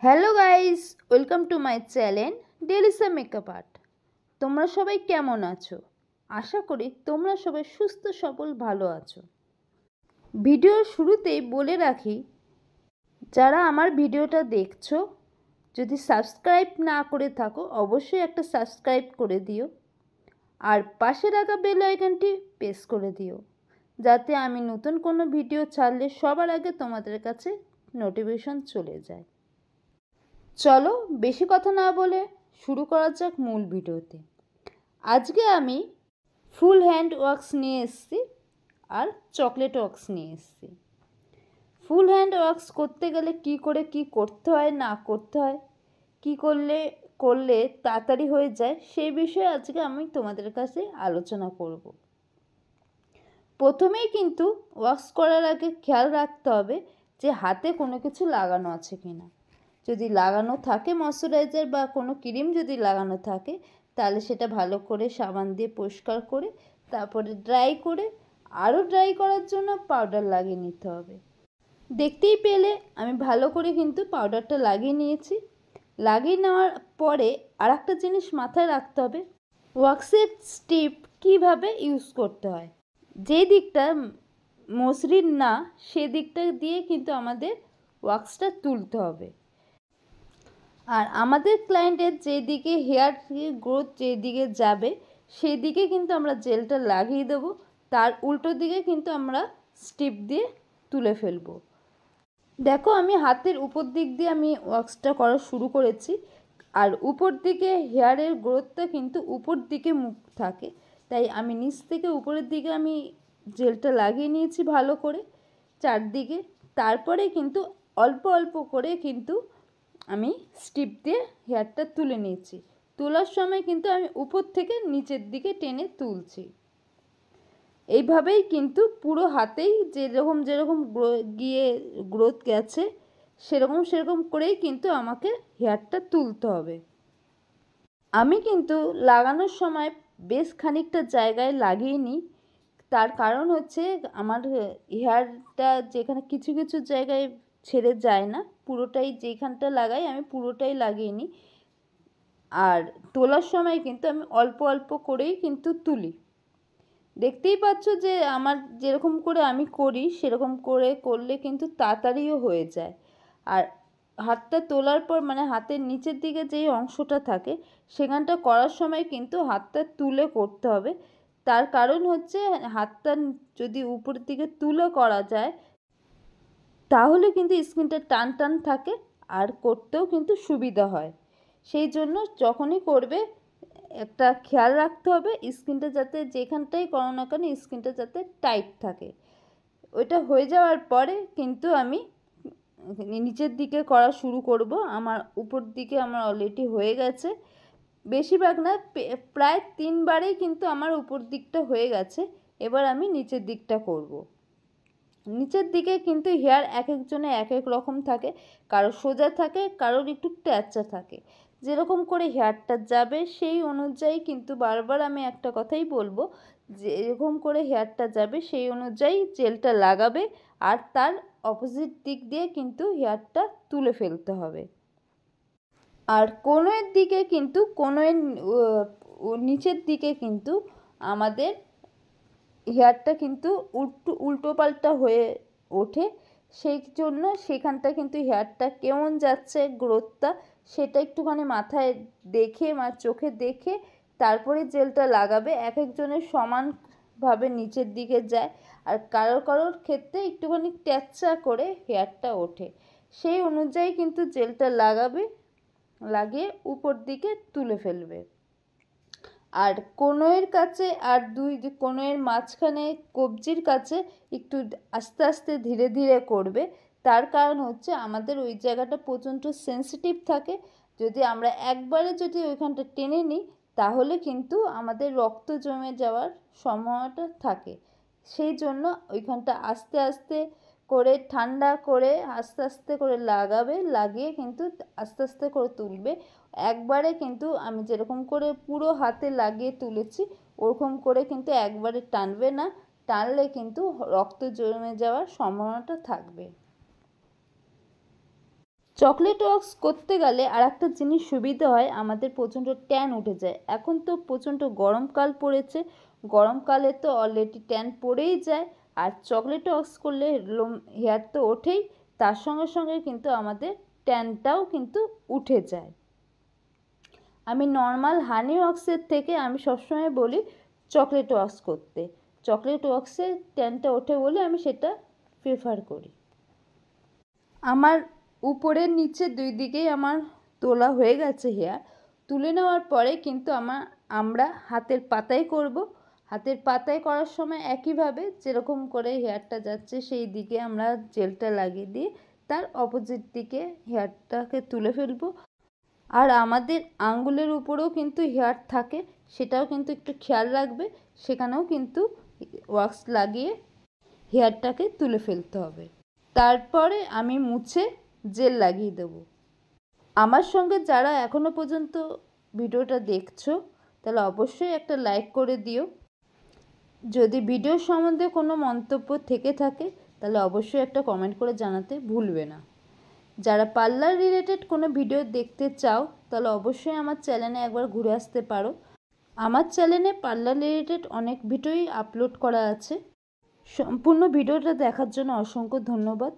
Hello guys, welcome to my channel Delisa makeup art. তোমরা সবাই কেমন আছো? আশা করি তোমরা সবাই সুস্থ সবল ভালো আছো। ভিডিওর শুরুতেই বলে রাখি, যারা আমার ভিডিওটা দেখছো যদি সাবস্ক্রাইব না করে থাকো অবশ্যই একটা সাবস্ক্রাইব করে দিও, আর পাশে রাখা বেল আইকনটি প্রেস করে দিও যাতে আমি নতুন কোনো ভিডিও ছাড়লে সবার আগে তোমাদের কাছে নোটিফিকেশন চলে যায়। চলো বেশি কথা না বলে শুরু করা যাক মূল ভিডিওতে। আজকে আমি ফুল হ্যান্ড ওয়ার্কস নিয়ে এসেছি আর চকলেট ওয়ার্কস নিয়ে এসেছি। ফুল হ্যান্ড ওয়ার্কস করতে গেলে কি করে কি করতে হয় না করতে হয়, কি করলে তাড়াতাড়ি হয়ে যায়, সেই বিষয়ে আজকে আমি তোমাদের কাছে আলোচনা করব। প্রথমেই কিন্তু ওয়ার্কস করার আগে খেয়াল রাখতে হবে যে হাতে কোনো কিছু লাগানো আছে কিনা। যদি লাগানো থাকে ময়শ্চারাইজার বা কোনো ক্রিম যদি লাগানো থাকে তাহলে সেটা ভালো করে সাবান দিয়ে পরিষ্কার করে তারপরে ড্রাই করে আরও ড্রাই করার জন্য পাউডার লাগিয়ে নিতে হবে। দেখতেই পেলে আমি ভালো করে কিন্তু পাউডারটা লাগিয়ে নিয়েছি। লাগিয়ে নেওয়ার পরে আর একটা জিনিস মাথায় রাখতে হবে, ওয়াক্সের স্টিপ কীভাবে ইউজ করতে হয়। যে দিকটা মসৃণ না সেদিকটা দিয়ে কিন্তু আমাদের ওয়াক্সটা তুলতে হবে। আর আমাদের ক্লায়েন্টের যেদিকে হেয়ার গ্রোথ যেদিকে যাবে সেই দিকে কিন্তু আমরা জেলটা লাগিয়ে দেবো, তার উল্টো দিকে কিন্তু আমরা স্টিপ দিয়ে তুলে ফেলবো। দেখো আমি হাতের উপর দিক দিয়ে আমি ওয়াক্সটা করা শুরু করেছি, আর উপর দিকে হেয়ারের গ্রোথটা কিন্তু উপর দিকে মুখ থাকে, তাই আমি নিচ থেকে উপরের দিকে আমি জেলটা লাগিয়ে নিয়েছি ভালো করে চারদিকে। তারপরে কিন্তু অল্প অল্প করে কিন্তু আমি স্টিপ দিয়ে হেয়ারটা তুলে নিয়েছি। তোলার সময় কিন্তু আমি উপর থেকে নিচের দিকে টেনে তুলছি। এইভাবেই কিন্তু পুরো হাতেই যেরকম যেরকম গিয়ে গ্রোথ গেছে সেরকম করেই কিন্তু আমাকে হেয়ারটা তুলতে হবে। আমি কিন্তু লাগানোর সময় বেশ খানিকটা জায়গায় লাগিয়ে নিই, তার কারণ হচ্ছে আমার হেয়ারটা যেখানে কিছু কিছু জায়গায় ছেড়ে যায় না, পুরোটাই যেখানটা লাগাই আমি পুরোটাই লাগিয়ে নিই। আর তোলার সময় কিন্তু আমি অল্প অল্প করেই কিন্তু তুলি। দেখতেই পাচ্ছ যে আমার যেরকম করে আমি করি সেরকম করে করলে কিন্তু তাড়াতাড়িও হয়ে যায়। আর হাতটা তোলার পর মানে হাতের নিচের দিকে যেই অংশটা থাকে সেখানটা করার সময় কিন্তু হাতটা তুলে করতে হবে। তার কারণ হচ্ছে হাতটা যদি উপরের দিকে তুলে করা যায় তাহলে কিন্তু স্কিনটা টান টান থাকে আর করতেও কিন্তু সুবিধা হয়। সেই জন্য যখনই করবে একটা খেয়াল রাখতে হবে স্কিনটা যাতে যেখানটাই করো না কেন স্কিনটা যাতে টাইট থাকে। ওইটা হয়ে যাওয়ার পরে কিন্তু আমি নিচের দিকে করা শুরু করব। আমার উপর দিকে আমার অলরেডি হয়ে গেছে, বেশিরভাগ না প্রায় 3বারেই কিন্তু আমার উপর দিকটা হয়ে গেছে। এবার আমি নিচের দিকটা করব। নিচের দিকে কিন্তু হেয়ার এক একজনের এক এক রকম থাকে, কারোর সোজা থাকে কারোর একটু ট্যাচা থাকে। যেরকম করে হেয়ারটা যাবে সেই অনুযায়ী কিন্তু বারবার আমি একটা কথাই বলবো, যে এরকম করে হেয়ারটা যাবে সেই অনুযায়ী জেলটা লাগাবে আর তার অপোজিট দিক দিয়ে কিন্তু হেয়ারটা তুলে ফেলতে হবে। আর কোনোর দিকে কিন্তু নিচের দিকে কিন্তু আমাদের হেয়ারটা কিন্তু উল্টো পাল্টা হয়ে ওঠে, সেই জন্য সেখানটা কিন্তু হেয়ারটা কেমন যাচ্ছে গ্রোথটা সেটা একটুখানি মাথায় দেখে চোখে দেখে তারপরে জেলটা লাগাবে। এক একজনের সমানভাবে নিচের দিকে যায় আর কারোর কারোর ক্ষেত্রে একটুখানি ট্যাচা করে হেয়ারটা ওঠে, সেই অনুযায়ী কিন্তু জেলটা লাগাবে, লাগিয়ে উপর দিকে তুলে ফেলবে। আর কোনোয়ের কাছে আর কোনোয়ের মাঝখানে কবজির কাছে একটু আস্তে আস্তে ধীরে ধীরে করবে। তার কারণ হচ্ছে আমাদের ওই জায়গাটা প্রচণ্ড সেন্সিটিভ থাকে, যদি আমরা একবারে যদি ওইখানটা টেনে নিই তাহলে কিন্তু আমাদের রক্ত জমে যাওয়ার সম্ভাবনাটা থাকে। সেই জন্য ওইখানটা আস্তে আস্তে করে ঠান্ডা করে আস্তে আস্তে করে লাগাবে, লাগিয়ে কিন্তু আস্তে আস্তে করে তুলবে। একবারে কিন্তু আমি যেরকম করে পুরো হাতে লাগিয়ে তুলেছি ওরকম করে কিন্তু একবারে টানবে না, টানলে কিন্তু রক্ত জমে যাওয়ার সম্ভাবনাটা থাকবে। চকলেট ওয়াক্স করতে গেলে আর একটা জিনিস সুবিধা হয়, আমাদের প্রচণ্ড ট্যান উঠে যায়। এখন তো প্রচণ্ড গরমকাল পড়েছে, গরমকালে তো অলরেডি ট্যান পড়েই যায়, আর চকলেট ওয়াক্স করলে হেয়ার তো ওঠেই, তার সঙ্গে সঙ্গে কিন্তু আমাদের ট্যানটাও কিন্তু উঠে যায়। আমি নর্মাল হানি ওয়াক্সের থেকে আমি সবসময় বলি চকলেট ওয়াক্স করতে। চকলেট ওয়াক্সে ট্যানটা ওঠে বলে আমি সেটা প্রেফার করি। আমার উপরের নিচে দুই দিকেই আমার তোলা হয়ে গেছে হেয়ার। তুলে নেওয়ার পরে কিন্তু আমরা হাতের পাতায় করব। হাতের পাতায় করার সময় একইভাবে যেরকম করে হেয়ারটা যাচ্ছে সেই দিকে আমরা জেলটা লাগিয়ে দিয়ে তার অপোজিট দিকে হেয়ারটাকে তুলে ফেলবো। আর আমাদের আঙ্গুলের উপরেও কিন্তু হেয়ার থাকে, সেটাও কিন্তু একটু খেয়াল রাখবে, সেখানেও কিন্তু ওয়াক্স লাগিয়ে হেয়ারটাকে তুলে ফেলতে হবে। তারপরে আমি মুছে জেল লাগিয়ে দেব। আমার সঙ্গে যারা এখনও পর্যন্ত ভিডিওটা দেখছো তাহলে অবশ্যই একটা লাইক করে দিও। যদি ভিডিও সম্বন্ধে কোনো মন্তব্য থেকে থাকে তাহলে অবশ্যই একটা কমেন্ট করে জানাতে ভুলবে না। যারা পার্লার রিলেটেড কোনো ভিডিও দেখতে চাও তাহলে অবশ্যই আমার চ্যানেলে একবার ঘুরে আসতে পারো। আমার চ্যানেলে পার্লার রিলেটেড অনেক ভিডিওই আপলোড করা আছে। সম্পূর্ণ ভিডিওটা দেখার জন্য অসংখ্য ধন্যবাদ।